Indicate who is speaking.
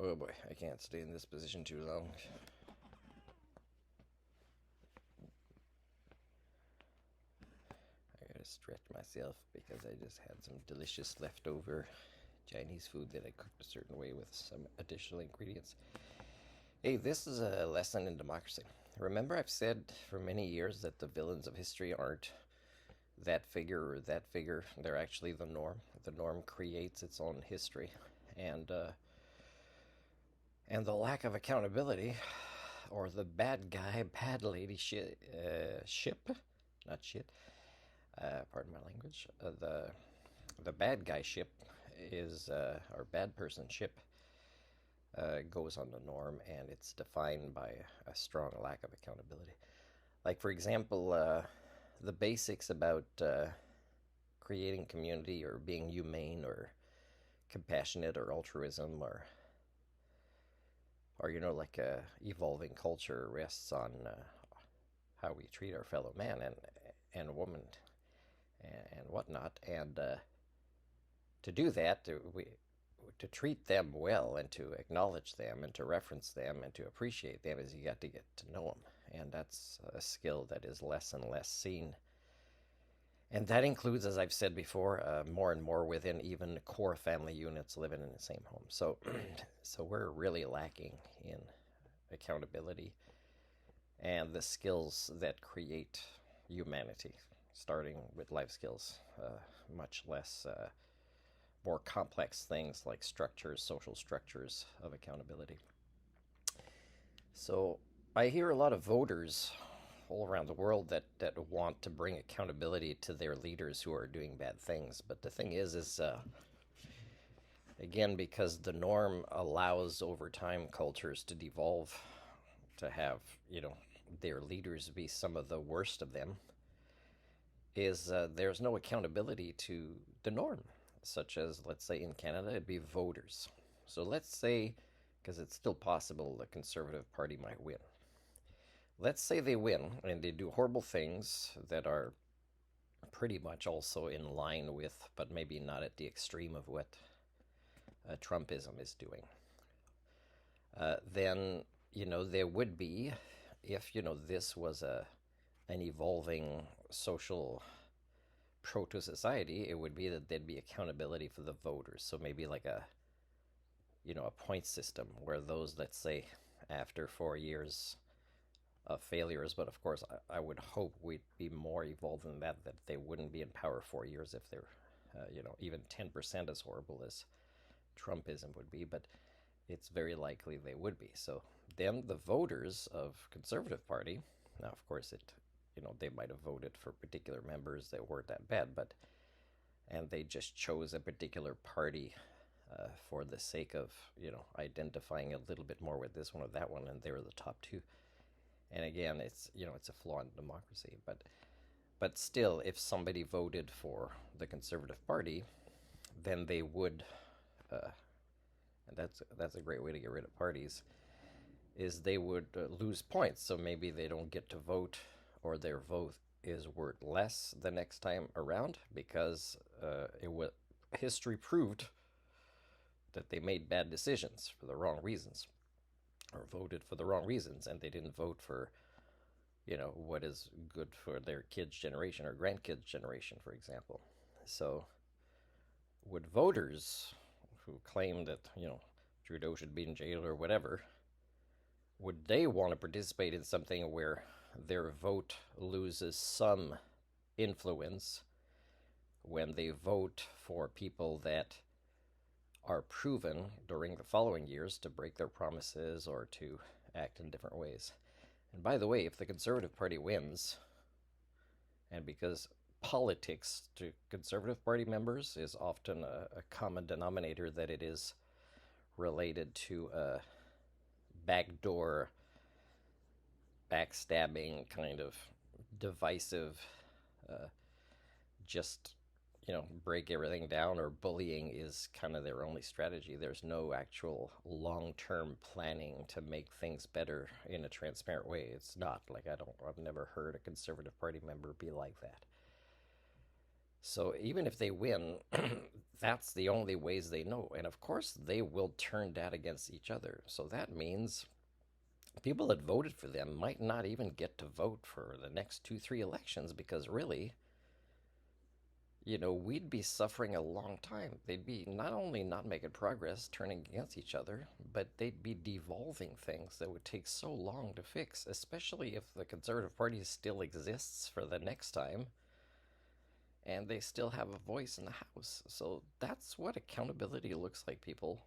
Speaker 1: Oh boy, I can't stay in this position too long. I gotta stretch myself because I just had some delicious leftover Chinese food that I cooked a certain way with some additional ingredients. Hey, this is a lesson in democracy. Remember, I've said for many years that the villains of history aren't that figure or that figure. They're actually the norm. The norm creates its own history. And, uh, and the lack of accountability, or the bad guy, bad lady ship, not shit, pardon my language, the bad guy ship is, or bad person ship, goes on the norm, and it's defined by a strong lack of accountability. Like, for example, the basics about creating community or being humane or compassionate or altruism or like a evolving culture rests on how we treat our fellow man and woman and whatnot. And to do that, to treat them well and to acknowledge them and to reference them and to appreciate them is you got to get to know them. And that's a skill that is less and less seen. And that includes, as I've said before, more and more within even core family units living in the same home. So, so we're really lacking in accountability and the skills that create humanity, starting with life skills, much less more complex things like structures, social structures of accountability. So I hear a lot of voters all around the world that want to bring accountability to their leaders who are doing bad things. But the thing is again, because the norm allows over time cultures to devolve, to have their leaders be some of the worst of them, is there's no accountability to the norm, such as, let's say in Canada, it'd be voters. So let's say, because it's still possible the Conservative Party might win. Let's say they win and they do horrible things that are pretty much also in line with, but maybe not at the extreme of what Trumpism is doing. Then, there would be, if, this was an evolving social proto-society, it would be that there'd be accountability for the voters. So maybe like a point system where those, let's say, after 4 years of failures, but of course, I would hope we'd be more evolved than that they wouldn't be in power 4 years if they're, even 10% as horrible as Trumpism would be, but it's very likely they would be. So then the voters of Conservative Party, now of course they might have voted for particular members that weren't that bad, and they just chose a particular party for the sake of identifying a little bit more with this one or that one, and they were the top two. And again, it's a flaw in democracy, but still, if somebody voted for the Conservative Party, then they would, and that's a great way to get rid of parties, is they would lose points. So maybe they don't get to vote, or their vote is worth less the next time around because history proved that they made bad decisions for the wrong reasons, or voted for the wrong reasons, and they didn't vote for what is good for their kids' generation or grandkids' generation, for example. So would voters who claim that Trudeau should be in jail or whatever, would they want to participate in something where their vote loses some influence when they vote for people that are proven during the following years to break their promises or to act in different ways? And by the way, if the Conservative Party wins, and because politics to Conservative Party members is often a common denominator that it is related to a backdoor, backstabbing, kind of divisive, just break everything down, or bullying is kind of their only strategy. There's no actual long-term planning to make things better in a transparent way. It's not like I've never heard a Conservative Party member be like that. So even if they win, that's the only ways they know. And of course, they will turn that against each other. So that means people that voted for them might not even get to vote for the next two, three elections because really, we'd be suffering a long time. They'd be not only not making progress, turning against each other, but they'd be devolving things that would take so long to fix, especially if the Conservative Party still exists for the next time and they still have a voice in the House. So that's what accountability looks like, people.